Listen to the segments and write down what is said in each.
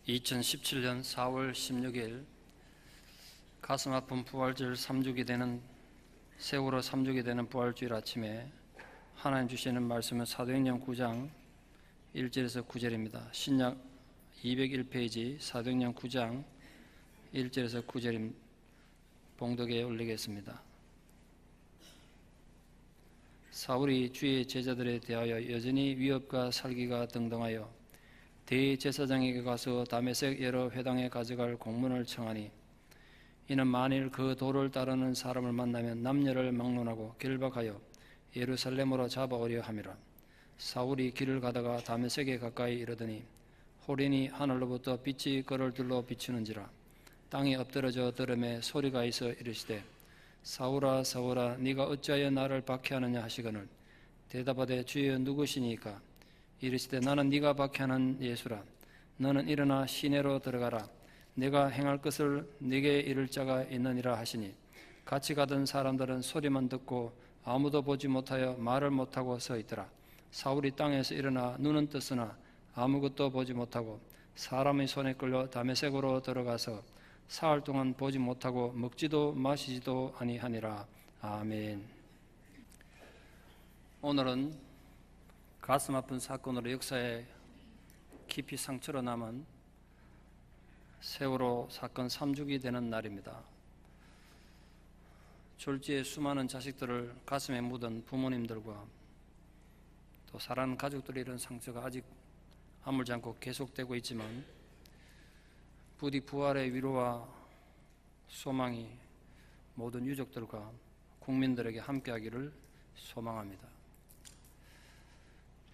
2017년 4월 16일 가슴 아픈 부활절 3주기 되는 세월호 3주기 되는 부활주일 아침에 하나님 주시는 말씀은 사도행전 9장 1절에서 9절입니다. 신약 201페이지 사도행전 9장 1절에서 9절임 봉독에 올리겠습니다. 사울이 주의 제자들에 대하여 여전히 위협과 살기가 등등하여 대제사장에게 가서 다메섹 여러 회당에 가져갈 공문을 청하니 이는 만일 그 도를 따르는 사람을 만나면 남녀를 막론하고 결박하여 예루살렘으로 잡아오려 함이라. 사울이 길을 가다가 다메섹에 가까이 이르더니 호련히 하늘로부터 빛이 그를 둘러 비추는지라. 땅에 엎드러져 들음에 소리가 있어 이르시되 사울아 사울아 네가 어찌하여 나를 박해하느냐 하시거늘 대답하되 주여 누구시니까? 이르시되 나는 네가 박해하는 예수라. 너는 일어나 시내로 들어가라. 내가 행할 것을 네게 이를 자가 있느니라 하시니 같이 가던 사람들은 소리만 듣고 아무도 보지 못하여 말을 못하고 서 있더라. 사울이 땅에서 일어나 눈은 떴으나 아무것도 보지 못하고 사람의 손에 끌려 다메섹으로 들어가서 사흘 동안 보지 못하고 먹지도 마시지도 아니하니라. 아멘. 오늘은 가슴 아픈 사건으로 역사에 깊이 상처로 남은 세월호 사건 3주기 되는 날입니다. 졸지에 수많은 자식들을 가슴에 묻은 부모님들과 또 사랑하는 가족들의 이런 상처가 아직 아물지 않고 계속되고 있지만 부디 부활의 위로와 소망이 모든 유족들과 국민들에게 함께하기를 소망합니다.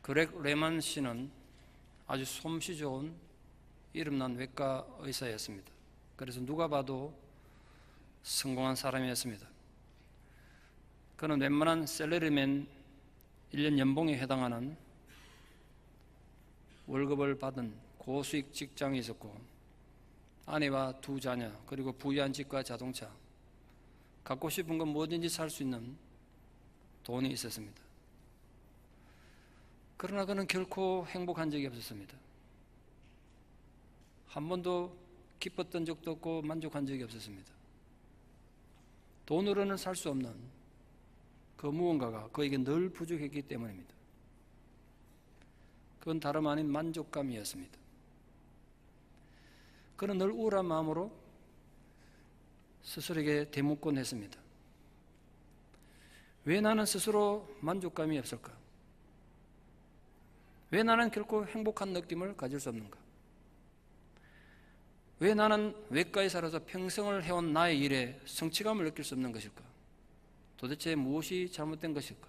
그렉 레만 씨는 아주 솜씨 좋은 이름난 외과 의사였습니다. 그래서 누가 봐도 성공한 사람이었습니다. 그는 웬만한 셀러리맨 1년 연봉에 해당하는 월급을 받은 고수익 직장이 있었고 아내와 2 자녀 그리고 부유한 집과 자동차 갖고 싶은 건 뭐든지 살 수 있는 돈이 있었습니다. 그러나 그는 결코 행복한 적이 없었습니다. 한 번도 기뻤던 적도 없고 만족한 적이 없었습니다. 돈으로는 살 수 없는 그 무언가가 그에게 늘 부족했기 때문입니다. 그건 다름 아닌 만족감이었습니다. 그는 늘 우울한 마음으로 스스로에게 되묻곤 했습니다. 왜 나는 스스로 만족감이 없을까? 왜 나는 결코 행복한 느낌을 가질 수 없는가? 왜 나는 외과에 살아서 평생을 해온 나의 일에 성취감을 느낄 수 없는 것일까? 도대체 무엇이 잘못된 것일까?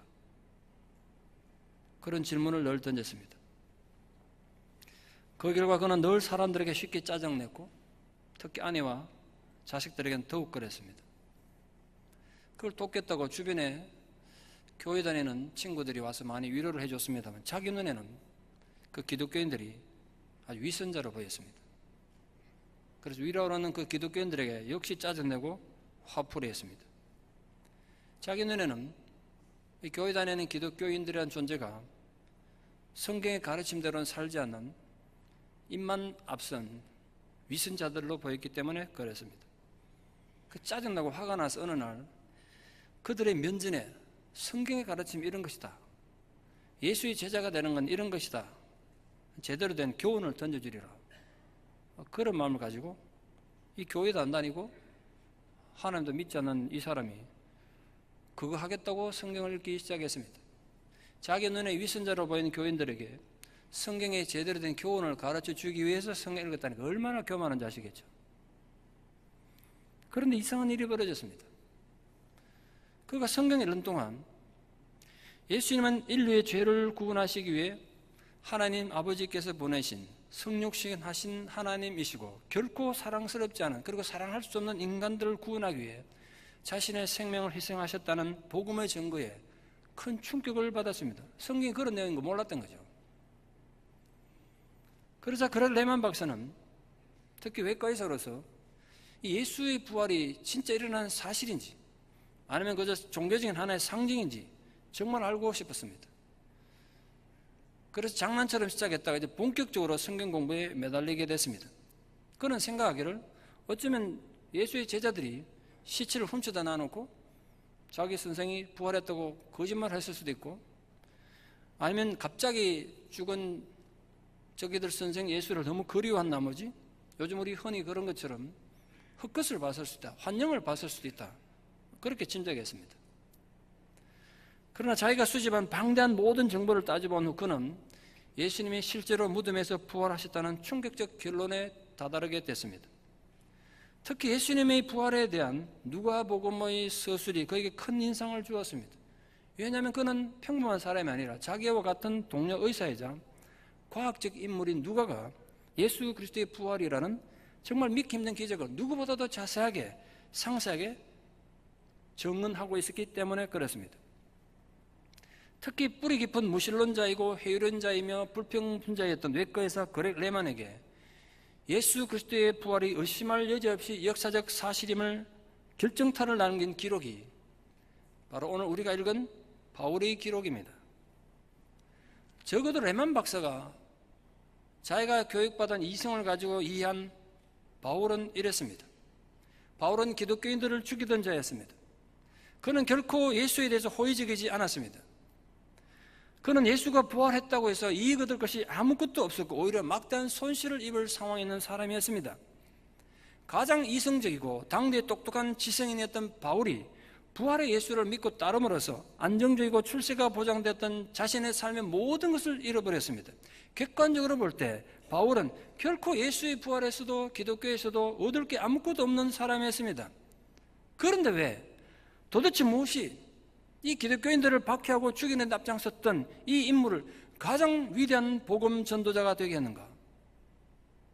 그런 질문을 늘 던졌습니다. 그 결과 그는 늘 사람들에게 쉽게 짜증냈고 특히 아내와 자식들에게는 더욱 그랬습니다. 그걸 돕겠다고 주변에 교회 다니는 친구들이 와서 많이 위로를 해줬습니다만 자기 눈에는 그 기독교인들이 아주 위선자로 보였습니다. 그래서 위로를 하는 그 기독교인들에게 역시 짜증내고 화풀이 했습니다. 자기 눈에는 이 교회 다니는 기독교인들이라는 존재가 성경의 가르침대로는 살지 않는 입만 앞선 위선자들로 보였기 때문에 그랬습니다. 그 짜증나고 화가 나서 어느 날 그들의 면전에 성경의 가르침이 이런 것이다. 예수의 제자가 되는 건 이런 것이다. 제대로 된 교훈을 던져주리라. 그런 마음을 가지고 이 교회도 안 다니고 하나님도 믿지 않는 이 사람이 그거 하겠다고 성경을 읽기 시작했습니다. 자기 눈에 위선자로 보이는 교인들에게 성경의 제대로 된 교훈을 가르쳐 주기 위해서 성경을 읽었다니까 얼마나 교만한 자식이겠죠. 그런데 이상한 일이 벌어졌습니다. 그가 성경을 읽는 동안 예수님은 인류의 죄를 구원하시기 위해 하나님 아버지께서 보내신 성육신 하신 하나님이시고 결코 사랑스럽지 않은 그리고 사랑할 수 없는 인간들을 구원하기 위해 자신의 생명을 희생하셨다는 복음의 증거에 큰 충격을 받았습니다. 성경이 그런 내용인 거 몰랐던 거죠. 그러자 그럴 레만 박사는 특히 외과 의사로서 예수의 부활이 진짜 일어난 사실인지 아니면 그저 종교적인 하나의 상징인지 정말 알고 싶었습니다. 그래서 장난처럼 시작했다가 이제 본격적으로 성경 공부에 매달리게 됐습니다. 그는 생각하기를 어쩌면 예수의 제자들이 시체를 훔쳐다 놔놓고 자기 선생이 부활했다고 거짓말을 했을 수도 있고, 아니면 갑자기 죽은 저기들 선생 예수를 너무 그리워한 나머지 요즘 우리 흔히 그런 것처럼 헛것을 봤을 수도 있다, 환영을 봤을 수도 있다, 그렇게 짐작했습니다. 그러나 자기가 수집한 방대한 모든 정보를 따져본 후 그는 예수님이 실제로 무덤에서 부활하셨다는 충격적 결론에 다다르게 됐습니다. 특히 예수님의 부활에 대한 누가복음의 서술이 그에게 큰 인상을 주었습니다. 왜냐하면 그는 평범한 사람이 아니라 자기와 같은 동료 의사이자 과학적 인물인 누가가 예수 그리스도의 부활이라는 정말 믿기 힘든 기적을 누구보다도 자세하게 상세하게 증언하고 있었기 때문에 그렇습니다. 특히 뿌리 깊은 무신론자이고 회의론자이며 불평분자였던 외과의사 그렉 레만에게 예수 그리스도의 부활이 의심할 여지 없이 역사적 사실임을 결정타를 남긴 기록이 바로 오늘 우리가 읽은 바울의 기록입니다. 적어도 레만 박사가 자기가 교육받은 이성을 가지고 이해한 바울은 이랬습니다. 바울은 기독교인들을 죽이던 자였습니다. 그는 결코 예수에 대해서 호의적이지 않았습니다. 그는 예수가 부활했다고 해서 이익 얻을 것이 아무것도 없었고 오히려 막대한 손실을 입을 상황에 있는 사람이었습니다. 가장 이성적이고 당대에 똑똑한 지성인이었던 바울이 부활의 예수를 믿고 따름으로써 안정적이고 출세가 보장됐던 자신의 삶의 모든 것을 잃어버렸습니다. 객관적으로 볼 때 바울은 결코 예수의 부활에서도 기독교에서도 얻을 게 아무것도 없는 사람이었습니다. 그런데 왜 도대체 무엇이 이 기독교인들을 박해하고 죽이는 데 앞장섰던 이 인물을 가장 위대한 복음 전도자가 되게 했는가?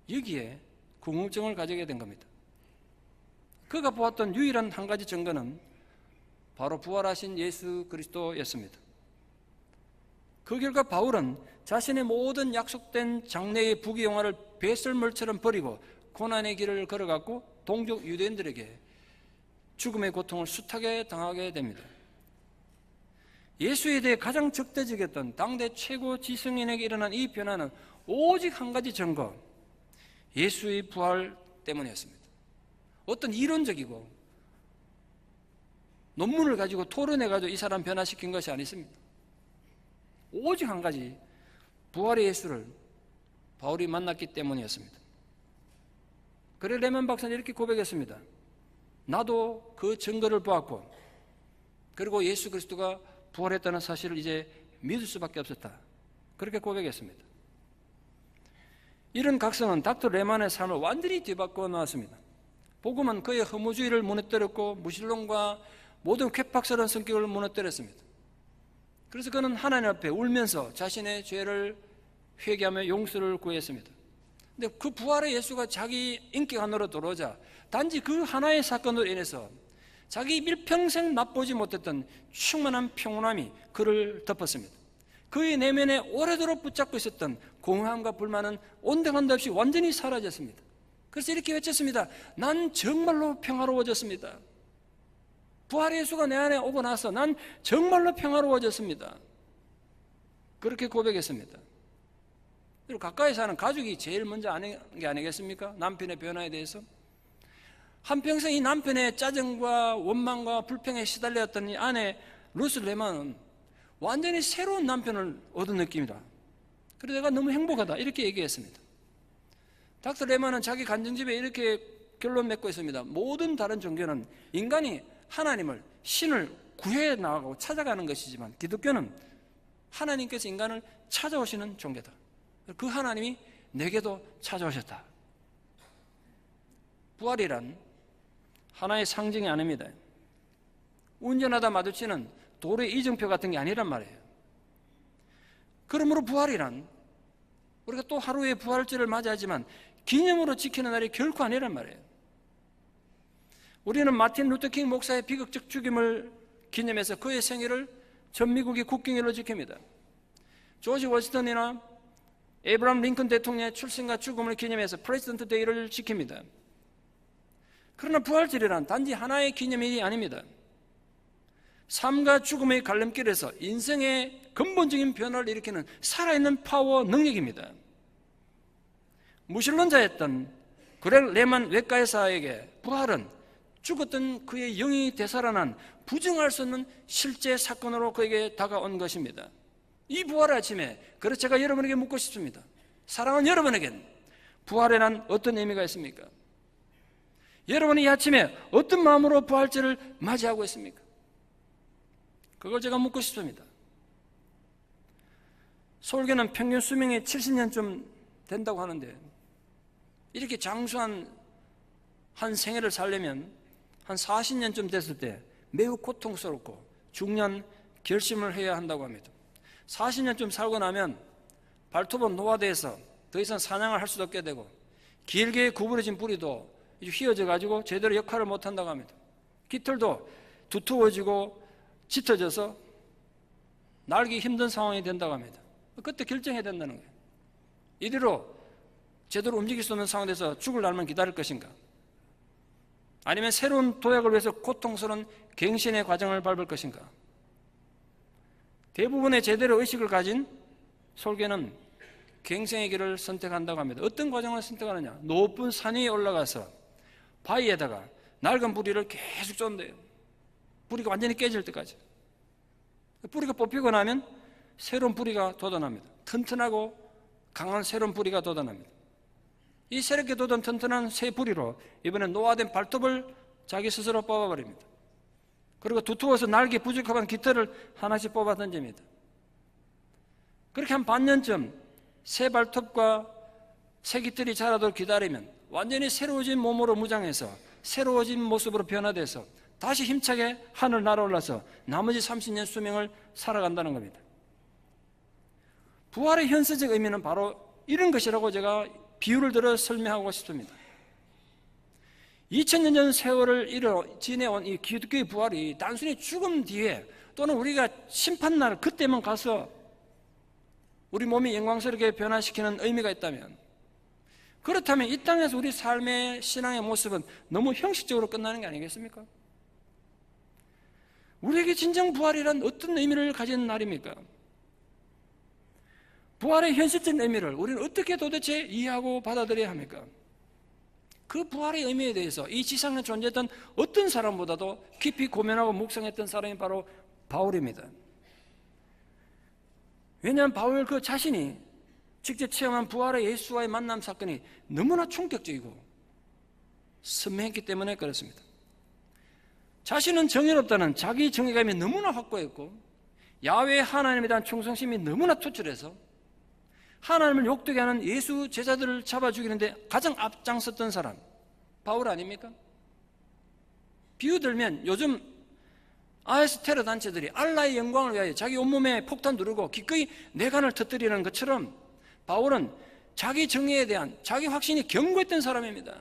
여기에 궁금증을 가지게 된 겁니다. 그가 보았던 유일한 한 가지 증거는 바로 부활하신 예수 그리스도였습니다. 그 결과 바울은 자신의 모든 약속된 장래의 부귀영화를 배설물처럼 버리고 고난의 길을 걸어갔고 동족 유대인들에게 죽음의 고통을 숱하게 당하게 됩니다. 예수에 대해 가장 적대적이었던 당대 최고 지성인에게 일어난 이 변화는 오직 한 가지 증거, 예수의 부활 때문이었습니다. 어떤 이론적이고 논문을 가지고 토론해가지고 이 사람 변화시킨 것이 아니습니다. 오직 한 가지, 부활의 예수를 바울이 만났기 때문이었습니다. 그래 레만 박사는 이렇게 고백했습니다. 나도 그 증거를 보았고 그리고 예수 그리스도가 부활했다는 사실을 이제 믿을 수밖에 없었다. 그렇게 고백했습니다. 이런 각성은 닥터 레만의 삶을 완전히 뒤바꿔 놓았습니다. 복음은 그의 허무주의를 무너뜨렸고 무신론과 모든 쾌팍스러운 성격을 무너뜨렸습니다. 그래서 그는 하나님 앞에 울면서 자신의 죄를 회개하며 용서를 구했습니다. 근데 그 부활의 예수가 자기 인격 안으로 들어오자 단지 그 하나의 사건으로 인해서 자기 일평생 맛보지 못했던 충만한 평온함이 그를 덮었습니다. 그의 내면에 오래도록 붙잡고 있었던 공허함과 불만은 온데간데 없이 완전히 사라졌습니다. 그래서 이렇게 외쳤습니다. 난 정말로 평화로워졌습니다. 부활의 예수가 내 안에 오고 나서 난 정말로 평화로워졌습니다. 그렇게 고백했습니다. 그리고 가까이 사는 가족이 제일 먼저 아는 게 아니겠습니까? 남편의 변화에 대해서. 한평생 이 남편의 짜증과 원망과 불평에 시달렸던 이 아내 루스 레만은 완전히 새로운 남편을 얻은 느낌이다. 그래서 내가 너무 행복하다 이렇게 얘기했습니다. 닥터 레만은 자기 간증집에 이렇게 결론 맺고 있습니다. 모든 다른 종교는 인간이 하나님을, 신을 구해 나가고 찾아가는 것이지만 기독교는 하나님께서 인간을 찾아오시는 종교다. 그 하나님이 내게도 찾아오셨다. 부활이란 하나의 상징이 아닙니다. 운전하다 마주치는 도로의 이정표 같은 게 아니란 말이에요. 그러므로 부활이란 우리가 또 하루의 부활절을 맞이하지만 기념으로 지키는 날이 결코 아니란 말이에요. 우리는 마틴 루터킹 목사의 비극적 죽임을 기념해서 그의 생일을 전 미국의 국경일로 지킵니다. 조지 워싱턴이나 에이브람 링컨 대통령의 출생과 죽음을 기념해서 프레지던트 데이를 지킵니다. 그러나 부활절이란 단지 하나의 기념일이 아닙니다. 삶과 죽음의 갈림길에서 인생의 근본적인 변화를 일으키는 살아있는 파워 능력입니다. 무신론자였던 그렉 레만 외과의사에게 부활은 죽었던 그의 영이 되살아난 부정할 수 없는 실제 사건으로 그에게 다가온 것입니다. 이 부활의 아침에, 그래서 제가 여러분에게 묻고 싶습니다. 사랑하는 여러분에겐 부활에는 어떤 의미가 있습니까? 여러분이 이 아침에 어떤 마음으로 부활절을 맞이하고 있습니까? 그걸 제가 묻고 싶습니다. 서울교는 평균 수명이 70년쯤 된다고 하는데, 이렇게 장수한 한 생애를 살려면 한 40년쯤 됐을 때 매우 고통스럽고 중요한 결심을 해야 한다고 합니다. 40년쯤 살고 나면 발톱은 노화돼서 더 이상 사냥을 할 수도 없게 되고, 길게 구부러진 뿌리도 휘어져 가지고 제대로 역할을 못 한다고 합니다. 깃털도 두터워지고 짙어져서 날기 힘든 상황이 된다고 합니다. 그때 결정해야 된다는 거예요. 이대로 제대로 움직일 수 없는 상황에서 죽을 날만 기다릴 것인가, 아니면 새로운 도약을 위해서 고통스러운 갱신의 과정을 밟을 것인가. 대부분의 제대로 의식을 가진 설계는 갱생의 길을 선택한다고 합니다. 어떤 과정을 선택하느냐? 높은 산 위에 올라가서 바위에다가 낡은 뿌리를 계속 쫀대요. 뿌리가 완전히 깨질 때까지. 뿌리가 뽑히고 나면 새로운 뿌리가 돋아납니다. 튼튼하고 강한 새로운 뿌리가 돋아납니다. 이 새롭게 돋은 튼튼한 새 뿌리로 이번에 노화된 발톱을 자기 스스로 뽑아버립니다. 그리고 두터워서 날개 부족한 깃털을 하나씩 뽑아 던집니다. 그렇게 한 반년쯤 새 발톱과 새 깃털이 자라도록 기다리면 완전히 새로워진 몸으로 무장해서 새로워진 모습으로 변화돼서 다시 힘차게 하늘 날아올라서 나머지 30년 수명을 살아간다는 겁니다. 부활의 현실적 의미는 바로 이런 것이라고 제가 비유를 들어 설명하고 싶습니다. 2000년 전 세월을 지내온 이 기독교의 부활이 단순히 죽음 뒤에 또는 우리가 심판날 그때만 가서 우리 몸이 영광스럽게 변화시키는 의미가 있다면, 그렇다면 이 땅에서 우리 삶의 신앙의 모습은 너무 형식적으로 끝나는 게 아니겠습니까? 우리에게 진정 부활이란 어떤 의미를 가진 날입니까? 부활의 현실적인 의미를 우리는 어떻게 도대체 이해하고 받아들여야 합니까? 그 부활의 의미에 대해서 이 지상에 존재했던 어떤 사람보다도 깊이 고민하고 묵상했던 사람이 바로 바울입니다. 왜냐하면 바울 그 자신이 직접 체험한 부활의 예수와의 만남 사건이 너무나 충격적이고 선명했기 때문에 그렇습니다. 자신은 정의롭다는 자기 정의감이 너무나 확고했고, 야훼 하나님에 대한 충성심이 너무나 투철해서 하나님을 욕되게 하는 예수 제자들을 잡아 죽이는데 가장 앞장섰던 사람, 바울 아닙니까? 비유 들면 요즘 IS 테러 단체들이 알라의 영광을 위하여 자기 온몸에 폭탄 두르고 기꺼이 내관을 터뜨리는 것처럼 바울은 자기 정의에 대한 자기 확신이 견고했던 사람입니다.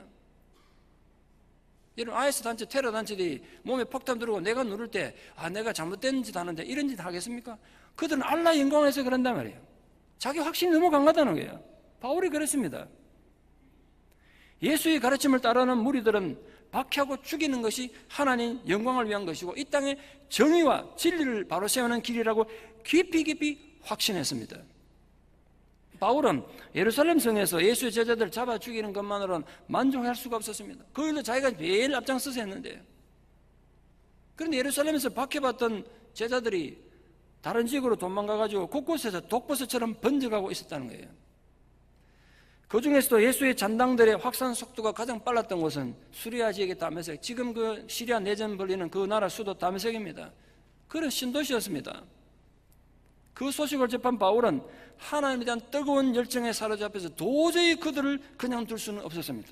이런 IS 단체, 테러 단체들이 몸에 폭탄 두르고 내관 누를 때 내가 잘못된 짓 하는데 이런 짓 하겠습니까? 그들은 알라의 영광을 위해서 그런단 말이에요. 자기 확신이 너무 강하다는 거예요. 바울이 그랬습니다. 예수의 가르침을 따르는 무리들은 박해하고 죽이는 것이 하나님 영광을 위한 것이고 이 땅에 정의와 진리를 바로 세우는 길이라고 깊이 확신했습니다. 바울은 예루살렘 성에서 예수의 제자들을 잡아 죽이는 것만으로는 만족할 수가 없었습니다. 그 일도 자기가 매일 앞장서서 했는데, 그런데 예루살렘에서 박해받던 제자들이 다른 지역으로 도망가가지고 곳곳에서 독버섯처럼 번져가고 있었다는 거예요. 그 중에서도 예수의 잔당들의 확산 속도가 가장 빨랐던 곳은 수리아 지역의 다메섹, 지금 그 시리아 내전 벌리는 그 나라 수도 다메섹입니다. 그런 신도시였습니다. 그 소식을 접한 바울은 하나님에 대한 뜨거운 열정에 사로잡혀서 도저히 그들을 그냥 둘 수는 없었습니다.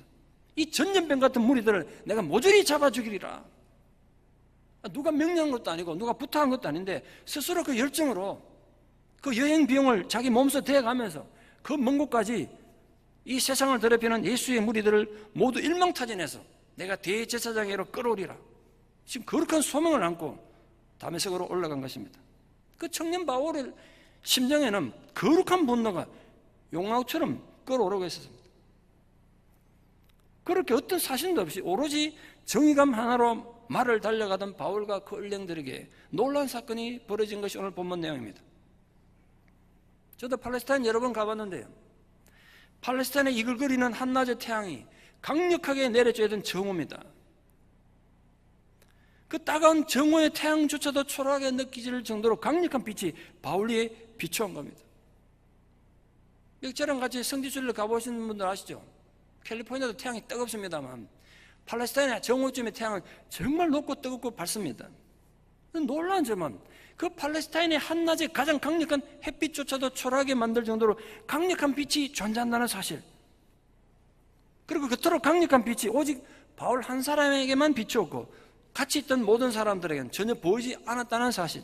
이 전염병 같은 무리들을 내가 모조리 잡아 죽이리라. 누가 명령한 것도 아니고 누가 부탁한 것도 아닌데 스스로 그 열정으로 그 여행 비용을 자기 몸소 대가면서 그 먼 곳까지 이 세상을 더럽히는 예수의 무리들을 모두 일망타진해서 내가 대제사장으로 끌어오리라. 지금 거룩한 소명을 안고 다메섹으로 올라간 것입니다. 그 청년 바울의 심정에는 거룩한 분노가 용왕처럼 끌어오르고 있었습니다. 그렇게 어떤 사신도 없이 오로지 정의감 하나로 말을 달려가던 바울과 그 을령들에게 놀라운 사건이 벌어진 것이 오늘 본문 내용입니다. 저도 팔레스타인 여러 번 가봤는데요, 팔레스타인에 이글거리는 한낮의 태양이 강력하게 내려줘야 되는 정오입니다. 그 따가운 정오의 태양조차도 초라하게 느껴질 정도로 강력한 빛이 바울리에 비추한 겁니다. 저랑 같이 성지순례 가보신 분들 아시죠? 캘리포니아도 태양이 뜨겁습니다만 팔레스타인의 정오쯤의 태양은 정말 높고 뜨겁고 밝습니다. 놀라운 점은 그 팔레스타인의 한낮에 가장 강력한 햇빛조차도 초라하게 만들 정도로 강력한 빛이 존재한다는 사실, 그리고 그토록 강력한 빛이 오직 바울 한 사람에게만 비추었고 같이 있던 모든 사람들에게는 전혀 보이지 않았다는 사실,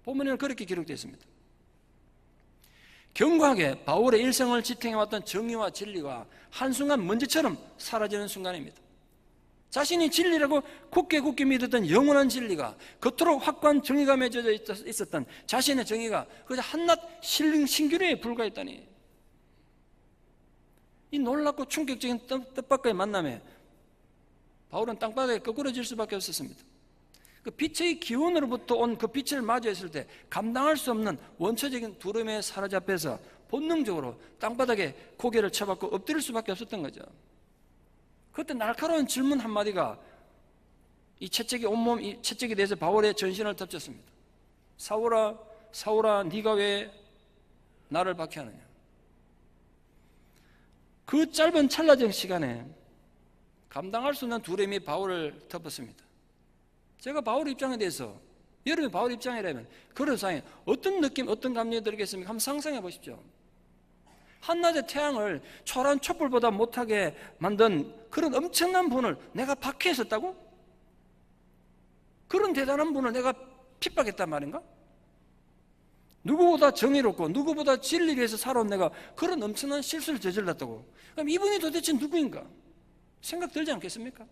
본문에는 그렇게 기록되어 있습니다. 견고하게 바울의 일생을 지탱해왔던 정의와 진리가 한순간 먼지처럼 사라지는 순간입니다. 자신이 진리라고 굳게 믿었던 영원한 진리가, 그토록 확고한 정의가 맺어져 있었던 자신의 정의가 그저 한낱 신기루에 불과했다니, 이 놀랍고 충격적인 뜻밖의 만남에 바울은 땅바닥에 거꾸러질 수밖에 없었습니다. 그 빛의 기운으로부터 온 그 빛을 마주했을 때 감당할 수 없는 원초적인 두려움에 사로잡혀서 본능적으로 땅바닥에 고개를 쳐박고 엎드릴 수밖에 없었던 거죠. 그때 날카로운 질문 한마디가 이 채찍이 온몸, 이 채찍에 대해서 바울의 전신을 덮쳤습니다. 사울아, 사울아, 네가 왜 나를 박해하느냐. 그 짧은 찰나적 시간에 감당할 수 없는 두려움이 바울을 덮었습니다. 제가 바울 입장에 대해서, 여러분이 바울 입장이라면 그런 상황에 어떤 느낌, 어떤 감정이 들겠습니까? 한번 상상해 보십시오. 한낮의 태양을 초라한 촛불보다 못하게 만든 그런 엄청난 분을 내가 박해했었다고? 그런 대단한 분을 내가 핍박했단 말인가? 누구보다 정의롭고 누구보다 진리를 위해서 살아온 내가 그런 엄청난 실수를 저질렀다고? 그럼 이분이 도대체 누구인가? 생각 들지 않겠습니까?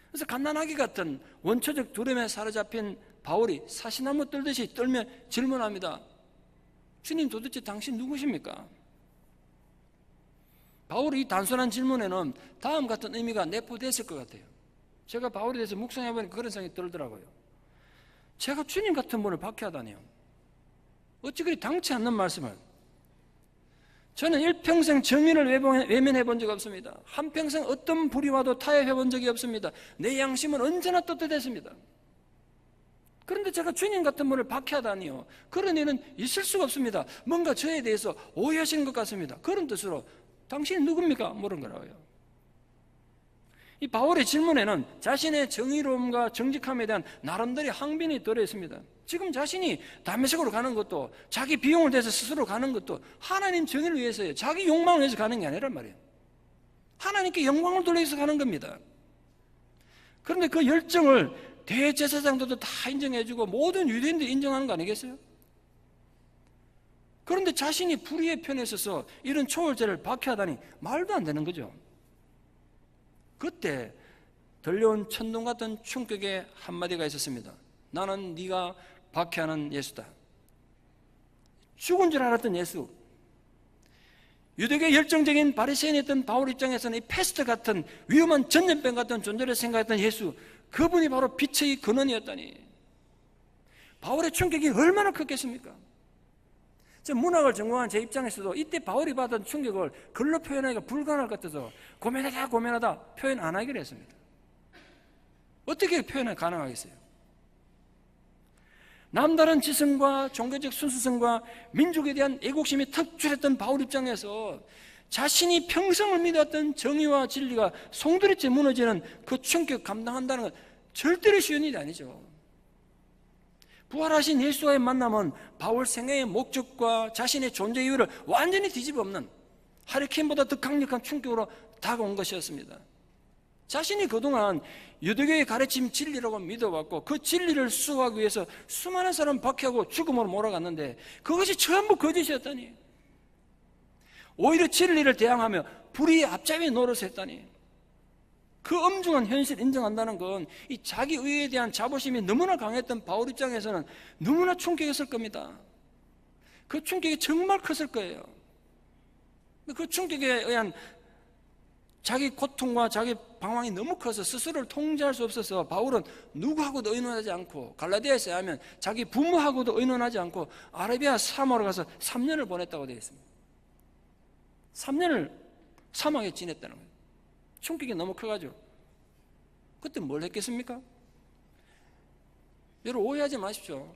그래서 갓난아기 같은 원초적 두려움에 사로잡힌 바울이 사시나무 떨듯이 떨며 질문합니다. 주님, 도대체 당신 누구십니까? 바울의 이 단순한 질문에는 다음 같은 의미가 내포됐을 것 같아요. 제가 바울에 대해서 묵상해보니까 그런 생각이 들더라고요. 제가 주님 같은 분을 박해하다니요. 어찌 그리 당치 않는 말씀을. 저는 일평생 정의를 외면해 본 적이 없습니다. 한평생 어떤 불의와도 타협해 본 적이 없습니다. 내 양심은 언제나 떳떳했습니다. 그런데 제가 주님 같은 분을 박해하다니요, 그런 일은 있을 수가 없습니다. 뭔가 저에 대해서 오해하시는 것 같습니다. 그런 뜻으로 당신이 누굽니까? 물은 거라고요. 이 바울의 질문에는 자신의 정의로움과 정직함에 대한 나름대로 항변이 들어있습니다. 지금 자신이 다메섹으로 가는 것도, 자기 비용을 대서 스스로 가는 것도 하나님 정의를 위해서예요. 자기 욕망을 위해서 가는 게 아니란 말이에요. 하나님께 영광을 돌리기 위해서 가는 겁니다. 그런데 그 열정을 대제사장들도 다 인정해주고 모든 유대인들이 인정하는 거 아니겠어요? 그런데 자신이 불의의 편에 서서 이런 초월죄를 박해하다니 말도 안 되는 거죠. 그때 들려온 천둥 같은 충격의 한마디가 있었습니다. 나는 네가 박해하는 예수다. 죽은 줄 알았던 예수. 유대계 열정적인 바리새인이었던 바울 입장에서는 이 패스트 같은 위험한 전염병 같은 존재를 생각했던 예수, 그분이 바로 빛의 근원이었다니. 바울의 충격이 얼마나 컸겠습니까? 저 문학을 전공한 제 입장에서도 이때 바울이 받은 충격을 글로 표현하기가 불가능할 것 같아서 고민하다 표현 안 하기로 했습니다. 어떻게 표현이 가능하겠어요? 남다른 지성과 종교적 순수성과 민족에 대한 애국심이 턱줄했던 바울 입장에서 자신이 평생을 믿었던 정의와 진리가 송두리째 무너지는 그 충격 감당한다는 건 절대로 쉬운 일이 아니죠. 부활하신 예수와의 만남은 바울 생애의 목적과 자신의 존재 이유를 완전히 뒤집어 엎는 하리케인보다 더 강력한 충격으로 다가온 것이었습니다. 자신이 그동안 유대교의 가르침 진리라고 믿어왔고 그 진리를 수호하기 위해서 수많은 사람을 박해하고 죽음으로 몰아갔는데 그것이 전부 거짓이었다니. 오히려 진리를 대항하며 불의의 앞잡이 노릇했다니. 그 엄중한 현실을 인정한다는 건 이 자기 의에 대한 자부심이 너무나 강했던 바울 입장에서는 너무나 충격이었을 겁니다. 그 충격이 정말 컸을 거예요. 그 충격에 의한 자기 고통과 자기 방황이 너무 커서 스스로를 통제할 수 없어서 바울은 누구하고도 의논하지 않고, 갈라디아에서 하면 자기 부모하고도 의논하지 않고 아라비아 사모로 가서 3년을 보냈다고 되어 있습니다. 3년을 사망에 지냈다는 거예요. 충격이 너무 커가지고. 그때 뭘 했겠습니까? 여러분 오해하지 마십시오.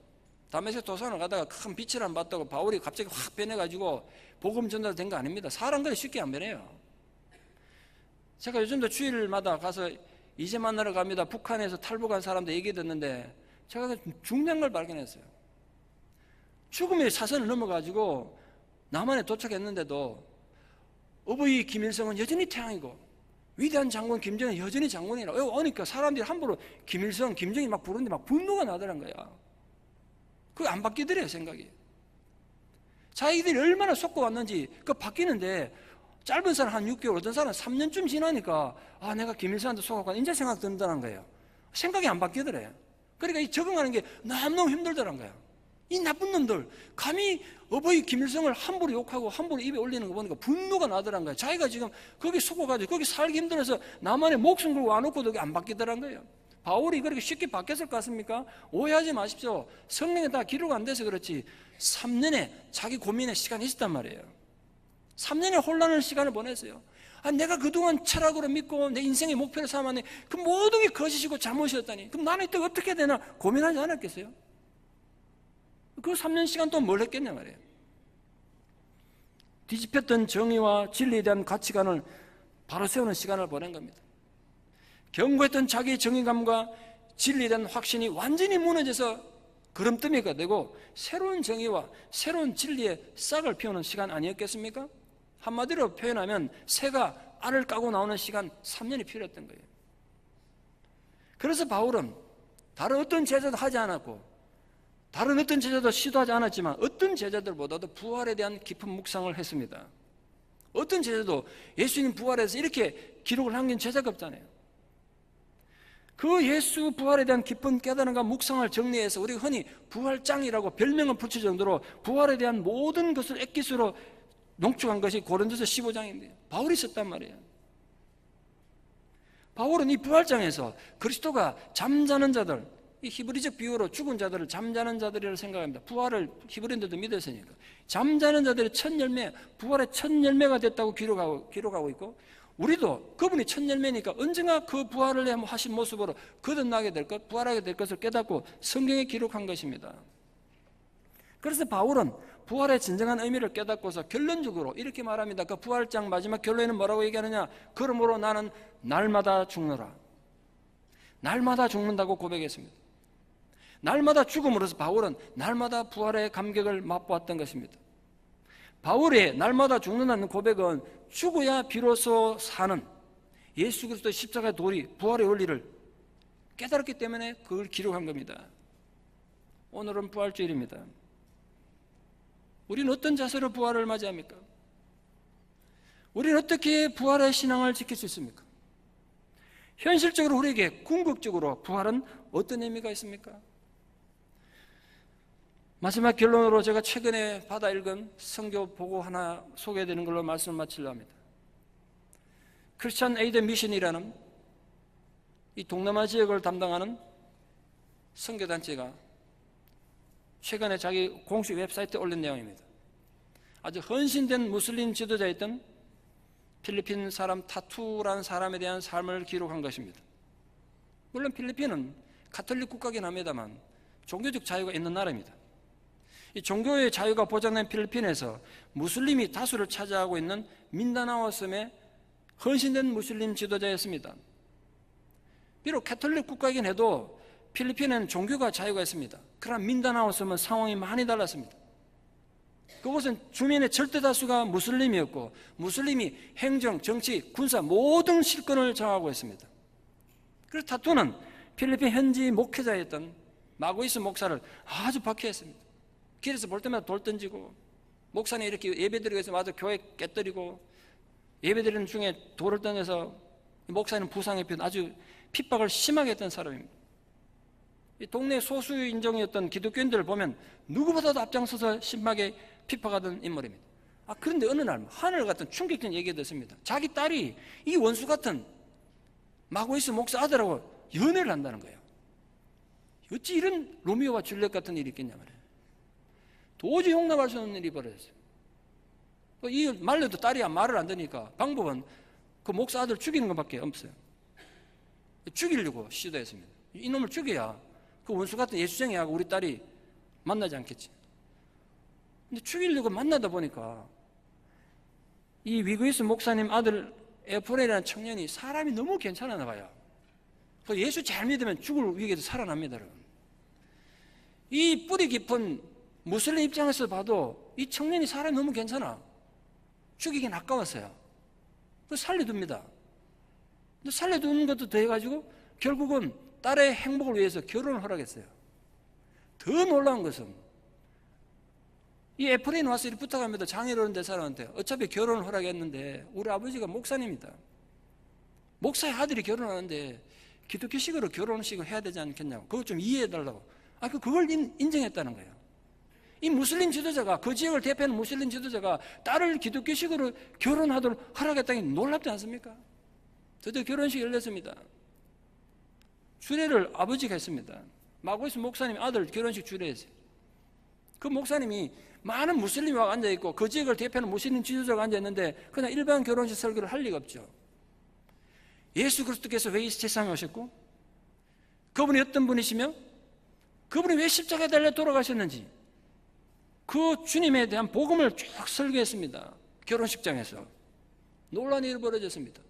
다메섹 도산을 가다가 큰 빛을 안 봤다고 바울이 갑자기 확 변해가지고 복음 전달된 거 아닙니다. 사람 그리 쉽게 안 변해요. 제가 요즘도 주일마다 가서 이제 만나러 갑니다. 북한에서 탈북한 사람들 얘기 듣는데 제가 중요한 걸 발견했어요. 죽음의 사선을 넘어가지고 남한에 도착했는데도 어버이 김일성은 여전히 태양이고 위대한 장군 김정은 여전히 장군이라. 그러니까 사람들이 함부로 김일성, 김정일 막 부르는데 막 분노가 나더란 거야. 그거 안 바뀌더래요, 생각이. 자기들이 얼마나 속고 왔는지 그거 바뀌는데 짧은 사람 한 6개월, 어떤 사람은 3년쯤 지나니까 아, 내가 김일성한테 속았구나 이제 생각 든다는 거예요. 생각이 안 바뀌더래. 그러니까 이 적응하는 게 너무너무 힘들더란 거야. 이 나쁜 놈들 감히 어버이 김일성을 함부로 욕하고 함부로 입에 올리는 거 보니까 분노가 나더란 거야. 자기가 지금 거기 속아가지고 거기 살기 힘들어서 나만의 목숨 걸고 와놓고도 그게 안 바뀌더란 거예요. 바울이 그렇게 쉽게 바뀌었을 것 같습니까? 오해하지 마십시오. 성령에 다 기록 안 돼서 그렇지 3년에 자기 고민의 시간이 있었단 말이에요. 3년의 혼란의 시간을 보냈어요. 아, 내가 그동안 철학으로 믿고 내 인생의 목표를 삼았는데 그 모든 게 거짓이고 잘못이었다니 그럼 나는 이때 어떻게 해야 되나 고민하지 않았겠어요? 그 3년 시간 동안 뭘 했겠냐 말이에요. 뒤집혔던 정의와 진리에 대한 가치관을 바로 세우는 시간을 보낸 겁니다. 견고했던 자기의 정의감과 진리에 대한 확신이 완전히 무너져서 그름더미가 되고 새로운 정의와 새로운 진리의 싹을 피우는 시간 아니었겠습니까? 한마디로 표현하면 새가 알을 까고 나오는 시간 3년이 필요했던 거예요. 그래서 바울은 다른 어떤 제자도 하지 않았고 다른 어떤 제자도 시도하지 않았지만 어떤 제자들보다도 부활에 대한 깊은 묵상을 했습니다. 어떤 제자도 예수님 부활에서 이렇게 기록을 남긴 제자가 없잖아요. 그 예수 부활에 대한 깊은 깨달음과 묵상을 정리해서 우리가 흔히 부활장이라고 별명을 붙일 정도로 부활에 대한 모든 것을 엑기스로 농축한 것이 고린도서 15장인데요. 바울이 썼단 말이에요. 바울은 이 부활장에서 그리스도가 잠자는 자들, 이 히브리적 비유로 죽은 자들을 잠자는 자들이라고 생각합니다. 부활을 히브리인들도 믿었으니까. 잠자는 자들의 첫 열매, 부활의 첫 열매가 됐다고 기록하고 있고 우리도 그분이 첫 열매니까 언젠가 그 부활을 하신 모습으로 거듭나게 될 것, 부활하게 될 것을 깨닫고 성경에 기록한 것입니다. 그래서 바울은 부활의 진정한 의미를 깨닫고서 결론적으로 이렇게 말합니다. 그 부활장 마지막 결론에는 뭐라고 얘기하느냐? 그러므로 나는 날마다 죽노라. 날마다 죽는다고 고백했습니다. 날마다 죽음으로써 바울은 날마다 부활의 감격을 맛보았던 것입니다. 바울의 날마다 죽는다는 고백은 죽어야 비로소 사는 예수 그리스도의 십자가의 도리, 부활의 원리를 깨달았기 때문에 그걸 기록한 겁니다. 오늘은 부활주일입니다. 우리는 어떤 자세로 부활을 맞이합니까? 우리는 어떻게 부활의 신앙을 지킬 수 있습니까? 현실적으로 우리에게 궁극적으로 부활은 어떤 의미가 있습니까? 마지막 결론으로 제가 최근에 받아 읽은 성경 보고 하나 소개해드리는 걸로 말씀을 마치려 합니다. 크리스천 에이드 미션이라는 이 동남아 지역을 담당하는 선교단체가 최근에 자기 공식 웹사이트에 올린 내용입니다. 아주 헌신된 무슬림 지도자였던 필리핀 사람 타투라는 사람에 대한 삶을 기록한 것입니다. 물론 필리핀은 가톨릭 국가긴 합니다만 종교적 자유가 있는 나라입니다. 이 종교의 자유가 보장된 필리핀에서 무슬림이 다수를 차지하고 있는 민다나오 섬의 헌신된 무슬림 지도자였습니다. 비록 가톨릭 국가이긴 해도 필리핀에는 종교가 자유가 있습니다. 그러나 민다나오 섬은 상황이 많이 달랐습니다. 그곳은 주민의 절대 다수가 무슬림이었고 무슬림이 행정, 정치, 군사 모든 실권을 장악하고 있습니다. 그래서 타투는 필리핀 현지 목회자였던 마고이스 목사를 아주 박해했습니다. 길에서 볼 때마다 돌 던지고 목사님 이렇게 예배드리고 있으면 와서 교회 깨뜨리고 예배드리는 중에 돌을 던져서 목사님 부상에 아주 핍박을 심하게 했던 사람입니다. 이 동네 소수 인종이었던 기독교인들을 보면 누구보다도 앞장서서 심하게 핍박하던 인물입니다. 그런데 어느 날 하늘 같은 충격적인 얘기가 됐습니다. 자기 딸이 이 원수 같은 마고이스 목사 아들하고 연애를 한다는 거예요. 어찌 이런 로미오와 줄리엣 같은 일이 있겠냐 말이에요. 도저히 용납할 수 없는 일이 벌어졌어요. 이 말려도 딸이 말을 안 듣니까 방법은 그 목사 아들 죽이는 것밖에 없어요. 죽이려고 시도했습니다. 이놈을 죽여야 그 원수 같은 예수쟁이하고 우리 딸이 만나지 않겠지. 근데 죽이려고 만나다 보니까 이 위그이스 목사님 아들 에프론이라는 청년이 사람이 너무 괜찮았나 봐요. 그 예수 잘 믿으면 죽을 위기에도 살아납니다, 여러분. 이 뿌리 깊은 무슬림 입장에서 봐도 이 청년이 사람이 너무 괜찮아. 죽이긴 아까웠어요. 그래서 살려둡니다. 근데 살려두는 것도 더해가지고 결국은 딸의 행복을 위해서 결혼을 허락했어요. 더 놀라운 것은 이 에프론이 와서 이렇게 부탁합니다. 장애로운 대사람한테 어차피 결혼을 허락했는데 우리 아버지가 목사님이다. 목사의 아들이 결혼하는데 기독교식으로 결혼식을 해야 되지 않겠냐고. 그거 좀 이해해달라고. 그걸 인정했다는 거예요. 이 무슬림 지도자가, 그 지역을 대표하는 무슬림 지도자가 딸을 기독교식으로 결혼하도록 허락했다니 놀랍지 않습니까? 드디어 결혼식이 열렸습니다. 주례를 아버지가 했습니다. 마고이스 목사님 아들 결혼식 주례했어요. 그 목사님이 많은 무슬림이 와 앉아있고 그 지역을 대표하는 무슬림 지도자가 앉아있는데 그냥 일반 결혼식 설교를 할 리가 없죠. 예수 그리스도께서 왜 이 세상에 오셨고 그분이 어떤 분이시며 그분이 왜 십자가에 달려 돌아가셨는지 그 주님에 대한 복음을 쭉 설교했습니다. 결혼식장에서 논란이 벌어졌습니다.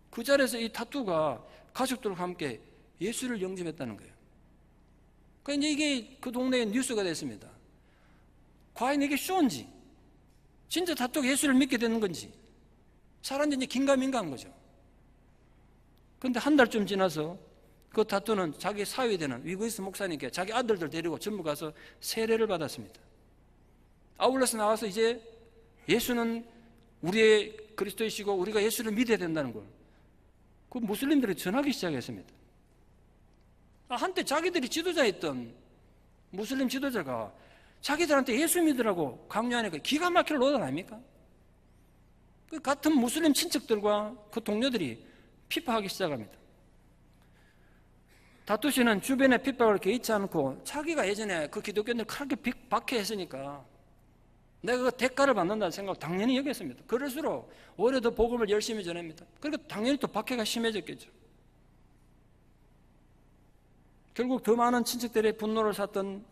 그 자리에서 이 타투가 가족들과 함께 예수를 영접했다는 거예요. 그러니까 이게 그 동네에 뉴스가 됐습니다. 과연 이게 쇼인지 진짜 타투가 예수를 믿게 되는 건지 사람들이 긴가민가한 거죠. 그런데 한 달쯤 지나서 그 타투는 자기 사위되는 위그이스 목사님께 자기 아들들 데리고 전부 가서 세례를 받았습니다. 아울러서 나와서 이제 예수는 우리의 그리스도이시고 우리가 예수를 믿어야 된다는 걸 그 무슬림들이 전하기 시작했습니다. 한때 자기들이 지도자였던 무슬림 지도자가 자기들한테 예수 믿으라고 강요하니까 기가 막힐 노릇 아닙니까? 그 같은 무슬림 친척들과 그 동료들이 핍박하기 시작합니다. 다투 씨는 주변의 핍박을 개의치 않고 자기가 예전에 그 기독교인들 그렇게 박해했으니까 내가 그 대가를 받는다는 생각을 당연히 여겼습니다. 그럴수록 오히려 더 복음을 열심히 전합니다. 그러니까 당연히 또 박해가 심해졌겠죠. 결국 더 많은 친척들의 분노를 샀던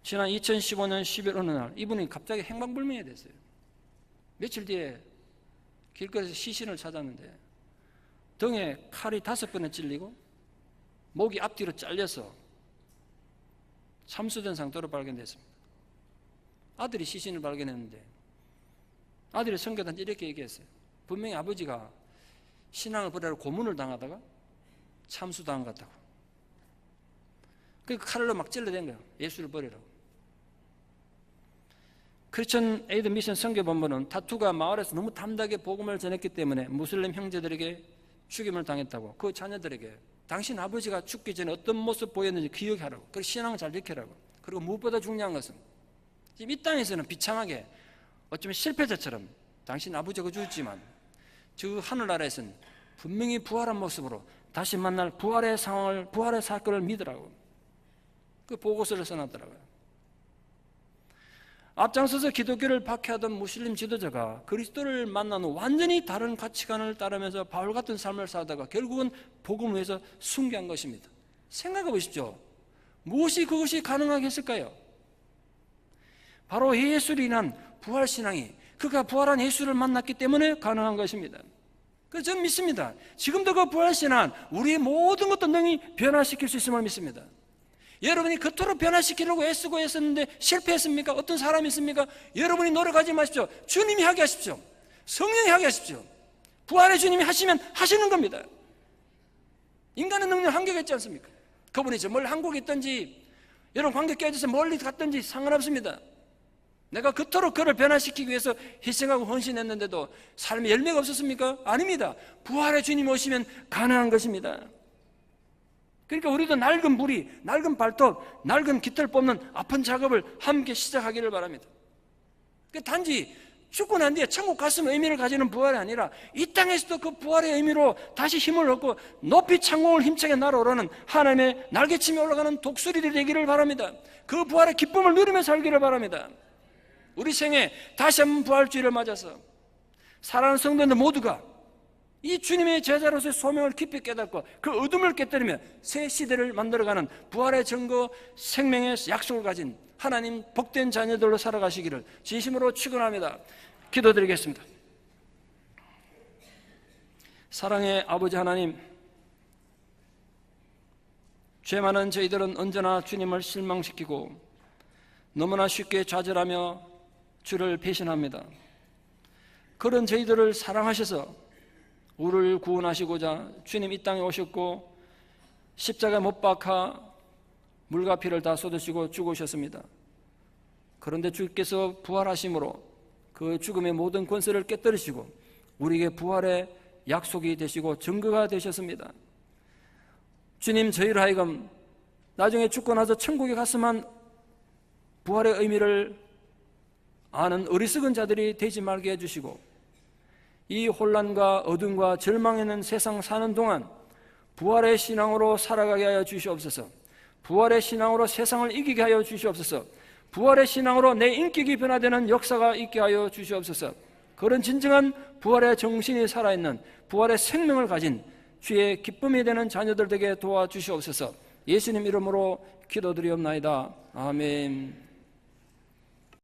지난 2015년 10일 어느 날 이분이 갑자기 행방불명이 됐어요. 며칠 뒤에 길거리에서 시신을 찾았는데 등에 칼이 5번에 찔리고 목이 앞뒤로 잘려서 참수된 상태로 발견됐습니다. 아들이 시신을 발견했는데 아들이 선교단한테 이렇게 얘기했어요. 분명히 아버지가 신앙을 버리라고 고문을 당하다가 참수당한 것 같다고. 그러니까 칼로 막 찔러댄 거예요. 예수를 버리라고. 크리스천 에이드 미션 선교본부는 타투가 마을에서 너무 담대하게 복음을 전했기 때문에 무슬림 형제들에게 죽임을 당했다고 그 자녀들에게 당신 아버지가 죽기 전에 어떤 모습 보였는지 기억하라고 그리고 신앙을 잘 지키라고 그리고 무엇보다 중요한 것은 지금 이 땅에서는 비참하게 어쩌면 실패자처럼 당신 아버지가 죽었지만 저 하늘나라에서는 분명히 부활한 모습으로 다시 만날 부활의 상황을 부활의 사건을 믿으라고 그 보고서를 써놨더라고요. 앞장서서 기독교를 박해하던 무슬림 지도자가 그리스도를 만난 후 완전히 다른 가치관을 따르면서 바울 같은 삶을 살다가 결국은 복음을 위해서 순교한 것입니다. 생각해 보십시오. 무엇이 그것이 가능하게 했을까요? 바로 예수로 인한 부활신앙이 그가 부활한 예수를 만났기 때문에 가능한 것입니다. 그래서 저는 믿습니다. 지금도 그 부활신앙 우리의 모든 것도 능히 변화시킬 수 있음을 믿습니다. 여러분이 그토록 변화시키려고 애쓰고 애썼는데 실패했습니까? 어떤 사람이 있습니까? 여러분이 노력하지 마십시오. 주님이 하게 하십시오. 성령이 하게 하십시오. 부활의 주님이 하시면 하시는 겁니다. 인간의 능력은 한계가 있지 않습니까? 그분이 저 멀리 한국에 있든지 여러분 관계 깨져서 멀리 갔든지 상관없습니다. 내가 그토록 그를 변화시키기 위해서 희생하고 헌신했는데도 삶에 열매가 없었습니까? 아닙니다. 부활의 주님이 오시면 가능한 것입니다. 그러니까 우리도 낡은 부리, 낡은 발톱, 낡은 깃털 뽑는 아픈 작업을 함께 시작하기를 바랍니다. 단지 죽고 난 뒤에 천국 갔으면 의미를 가지는 부활이 아니라 이 땅에서도 그 부활의 의미로 다시 힘을 얻고 높이 창공을 힘차게 날아오르는 하나님의 날개치며 올라가는 독수리들이 되기를 바랍니다. 그 부활의 기쁨을 누리며 살기를 바랍니다. 우리 생에 다시 한번 부활주의를 맞아서 사랑하는 성도들 모두가 이 주님의 제자로서의 소명을 깊이 깨닫고 그 어둠을 깨뜨리며 새 시대를 만들어가는 부활의 증거, 생명의 약속을 가진 하나님 복된 자녀들로 살아가시기를 진심으로 축원합니다. 기도드리겠습니다. 사랑의 아버지 하나님, 죄 많은 저희들은 언제나 주님을 실망시키고 너무나 쉽게 좌절하며 주를 배신합니다. 그런 저희들을 사랑하셔서 우리를 구원하시고자 주님 이 땅에 오셨고 십자가에 못 박아 물과 피를 다 쏟으시고 죽으셨습니다. 그런데 주께서 부활하심으로 그 죽음의 모든 권세를 깨뜨리시고 우리에게 부활의 약속이 되시고 증거가 되셨습니다. 주님, 저희를 하여금 나중에 죽고 나서 천국에 갔으면 부활의 의미를 아는 어리석은 자들이 되지 말게 해주시고 이 혼란과 어둠과 절망에 있는 세상 사는 동안 부활의 신앙으로 살아가게 하여 주시옵소서. 부활의 신앙으로 세상을 이기게 하여 주시옵소서. 부활의 신앙으로 내 인격이 변화되는 역사가 있게 하여 주시옵소서. 그런 진정한 부활의 정신이 살아있는 부활의 생명을 가진 주의 기쁨이 되는 자녀들 되게 도와주시옵소서. 예수님 이름으로 기도드리옵나이다. 아멘.